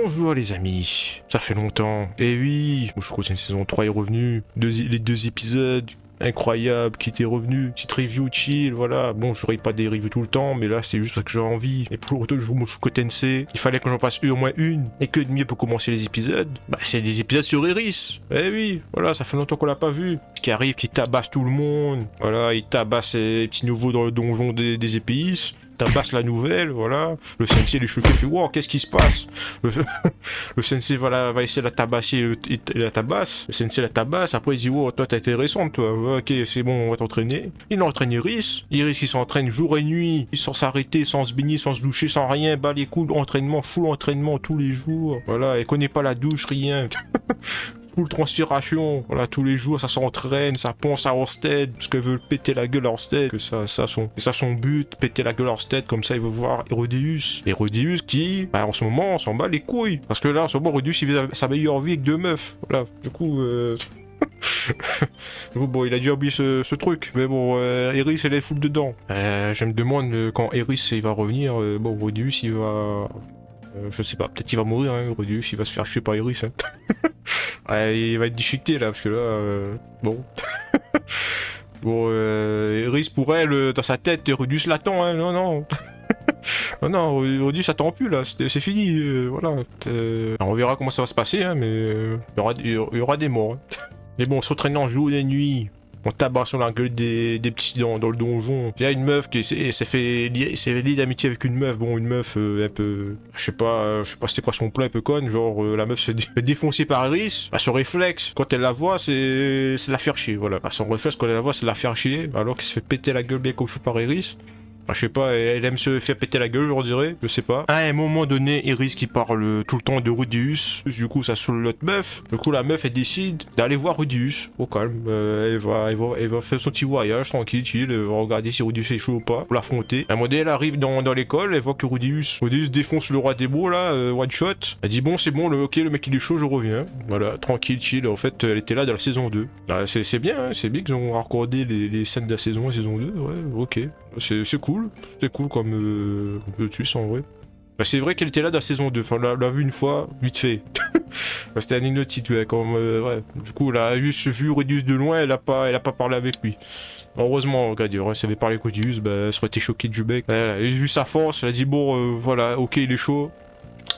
Bonjour les amis, ça fait longtemps. Et oui, je crois que une saison 3 est revenue. Les deux épisodes incroyables qui étaient revenus. Petite review chill, voilà. Bon, je ferai pas des reviews tout le temps, mais là c'est juste parce que j'ai envie. Et pour autant, je joue Mushoku Tensei. Il fallait que j'en fasse au moins une. Et que de mieux pour commencer les épisodes. Bah, c'est des épisodes sur Iris. Eh oui, voilà, ça fait longtemps qu'on l'a pas vu. Ce qui arrive, qui tabasse tout le monde. Voilà, il tabasse les petits nouveaux dans le donjon des épéistes. Tabasse la nouvelle, voilà. Le sensei, il est choqué, il fait wow, qu'est-ce qui se passe? Le sensei va essayer de la tabasser, il la tabasse. Le sensei la tabasse, après il dit wow, toi t'as été récente, toi. Ouais, ok, c'est bon, on va t'entraîner. Il entraîne Iris. Iris, il s'entraîne jour et nuit, sans s'arrêter, sans se baigner, sans se doucher, sans rien. Bas les couilles, entraînement, full entraînement tous les jours. Voilà, elle connaît pas la douche, rien. Full transpiration, voilà, tous les jours ça s'entraîne, ça pense à Orsted, parce qu'elle veut péter la gueule à Orsted, que ça son but, péter la gueule à Orsted, comme ça il veut voir Herodius. Herodius qui, bah en ce moment on s'en bat les couilles, parce que là en ce moment Herodius il vit sa meilleure vie avec deux meufs, voilà, du coup bon, il a déjà oublié ce truc, mais bon, Eris elle est full dedans. Je me demande quand Eris il va revenir, bon Herodius il va... je sais pas, peut-être il va mourir, hein, Herodius, il va se faire tuer par Eris, hein. Ouais, il va être déchiqueté là, parce que là, bon. Bon, Eris pour elle, dans sa tête, Herodius l'attend, hein, non, non. Non, non, Herodius attend plus là, c'est fini, voilà. Alors, on verra comment ça va se passer, hein, mais il y aura des morts. Hein. Mais bon, s'entraînant jour et nuit, on tabasse sur la gueule des petits dans le donjon. Il y a une meuf qui s'est liée d'amitié avec une meuf. Bon, une meuf un peu... Je sais pas c'était quoi son plan un peu conne. Genre, la meuf se fait défoncer par Iris. Bah, son réflexe, quand elle la voit, c'est la faire chier, voilà. Bah, son réflexe, quand elle la voit, c'est la faire chier. Alors qu'elle se fait péter la gueule bien comme par Iris. Bah, je sais pas, elle aime se faire péter la gueule, on dirait, je sais pas. À un moment donné, Iris qui parle tout le temps de Rudius, du coup ça saoule l'autre meuf. Du coup la meuf elle décide d'aller voir Rudius, au calme. Elle va faire son petit voyage tranquille, chill, elle va regarder si Rudius est chaud ou pas, pour l'affronter. À un moment donné, elle arrive dans l'école, elle voit que Rudius défonce le roi des mots là, one shot. Elle dit bon c'est bon, ok le mec il est chaud, je reviens. Voilà, tranquille, chill, en fait elle était là dans la saison 2. Ah, c'est bien, hein, c'est bien qu'ils ont raccordé les scènes de la saison 1 et saison 2, ouais, ok. C'est cool, c'était cool comme twist en vrai. Bah, c'est vrai qu'elle était là dans la saison 2, enfin on l'a vu une fois, vite fait. Bah, c'était anecdotique, ouais, comme ouais. Du coup, elle a juste vu Rudius de loin, elle a pas parlé avec lui. Heureusement, regardez, si elle avait parlé avec Rudius, bah, elle serait été choquée du bec. Elle a vu sa force, elle a dit bon, voilà, ok, il est chaud.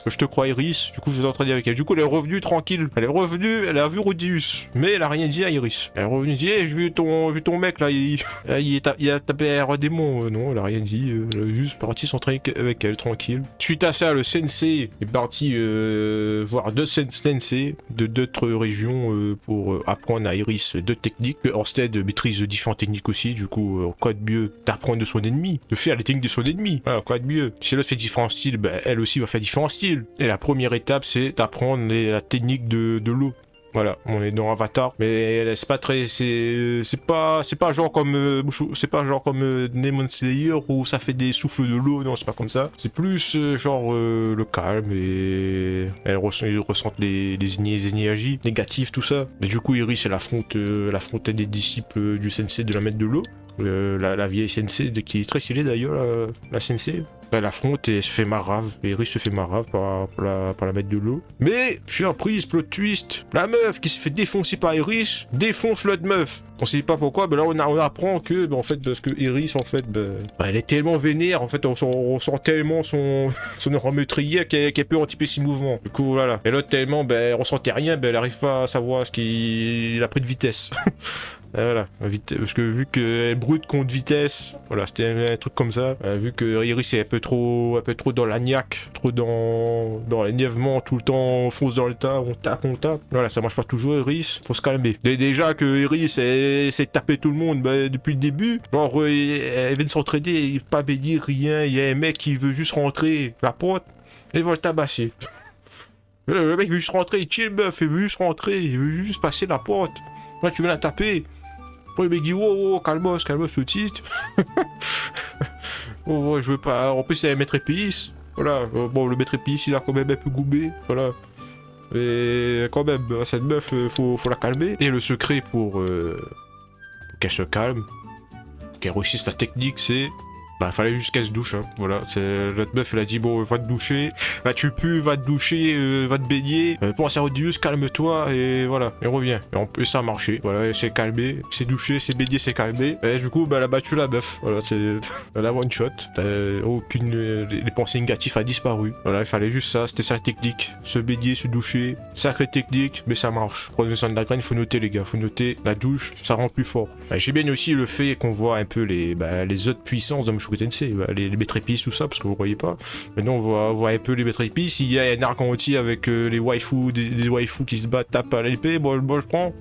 Je te crois Iris, du coup je vais t'entraîner avec elle. Du coup elle est revenue tranquille, elle est revenue, elle a vu Rudius, mais elle a rien dit à Iris. Elle est revenue, dit hey, j'ai vu ton mec là, il a tapé un démon. Non, elle a rien dit, elle a juste parti s'entraîner avec elle tranquille. Suite à ça, le sensei est parti voir deux sensei de d'autres régions pour apprendre à Iris deux techniques. Orsted maîtrise différentes techniques aussi, du coup quoi de mieux d'apprendre de son ennemi, de faire les techniques de son ennemi. Voilà, quoi de mieux. Si l'autre fait différents styles, bah, elle aussi va faire différents styles. Et la première étape, c'est d'apprendre la technique de l'eau. Voilà, on est dans Avatar, mais c'est pas très, c'est pas genre comme Demon Slayer où ça fait des souffles de l'eau, non, c'est pas comme ça. C'est plus genre le calme et elle ressent les énergies négatives, tout ça. Et du coup, Iris elle affronte des disciples du sensei de la maître de l'eau. La vieille sensei qui est très stylée d'ailleurs, la sensei. Elle affronte et se fait marave. Et Iris se fait marave par la maître de l'eau. Mais, surprise, plot twist, la meuf qui s'est fait défoncer par Iris défonce l'autre meuf. On sait pas pourquoi, mais là on apprend que, en fait, parce que Iris, en fait, elle est tellement vénère, en fait, on sent tellement son aura meurtrière qu'elle peut anticiper ses mouvements. Du coup, voilà. Et l'autre tellement, elle ressentait rien, elle arrive pas à savoir ce qu'il a pris de vitesse. Voilà, parce que vu qu'elle brute contre vitesse, voilà, c'était un truc comme ça. Vu que Iris est un peu trop dans la niaque, trop dans l'énervement, tout le temps on fonce dans le tas, on tape. Voilà, ça marche pas toujours Iris, faut se calmer. Déjà que Iris s'est tapé tout le monde depuis le début, genre elle vient de s'entraider, pas bénir, rien, il y a un mec qui veut juste rentrer la porte, et il va le tabasser. Le mec veut juste rentrer, il chill meuf, il veut juste rentrer, il veut juste passer la porte. Là tu viens la taper. Le mec dit oh, calmos petite. Oh, je veux pas. En plus, c'est un maître épice. Voilà. Bon, le maître épice, il a quand même un peu goubé. Voilà. Mais quand même, cette meuf, faut la calmer. Et le secret pour qu'elle se calme, qu'elle réussisse la technique, c'est. Voilà, faut juste la Bah, fallait juste qu'elle se douche, hein. Voilà, l'autre meuf, elle a dit, bon, va te doucher. Là, tu pues, va te doucher, va te baigner. Pense à Rodius, calme-toi, et voilà, et reviens. Et ça a marché. Voilà, elle s'est calmée, s'est douché, s'est baigné, s'est calmé. Et du coup, bah, elle a battu la meuf. Voilà, c'est la one shot. Aucune. Les pensées négatives a disparu. Voilà, il fallait juste ça, c'était ça la technique. Se baigner, se doucher. Sacrée technique, mais ça marche. Prenez soin de la graine, il faut noter, les gars. Faut noter la douche, ça rend plus fort. J'ai bien aussi le fait qu'on voit un peu les autres puissances de Mushoku Tensei, les maîtres épices, tout ça, parce que vous voyez pas. Maintenant, on voit un peu les maîtres épices. Il y a un arc entier avec les waifus, des waifus qui se battent, tapent à l'épée. Moi, je prends.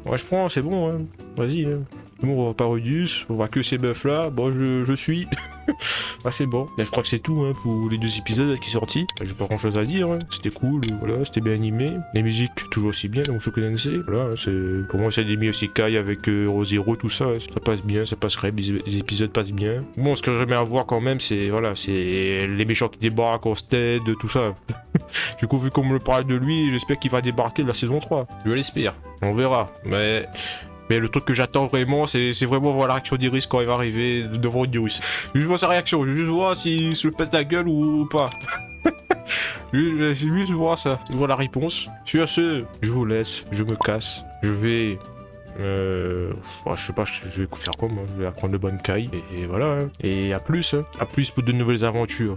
Moi, je prends, c'est bon, hein. Vas-y, hein. Bon, on voit pas Rudius, on voit que ces meufs là. Bon, je suis. Ah, c'est bon. Là, je crois que c'est tout, hein, pour les 2 épisodes qui sont sortis. J'ai pas grand chose à dire, hein. C'était cool, voilà, c'était bien animé. Les musiques, toujours aussi bien, donc je connais. Voilà, pour moi, c'est des Miyosekai avec Rosero, tout ça. Ça passe bien, ça passerait, les épisodes passent bien. Bon, ce que j'aimerais avoir quand même, c'est, voilà, c'est les méchants qui débarquent en stead, tout ça. Du coup, vu qu'on me parle de lui, j'espère qu'il va débarquer de la saison 3. Je l'espère. On verra, mais le truc que j'attends vraiment, c'est vraiment voir la réaction d'Iris quand il va arriver devant Rodius. Juste voir sa réaction, juste voir s'il se pète la gueule ou pas. Juste voir ça, voir la réponse. Sur ce, je vous laisse, je me casse. Je vais... je sais pas, je vais faire quoi moi, je vais apprendre le Bankai, et voilà, hein. Et à plus pour de nouvelles aventures.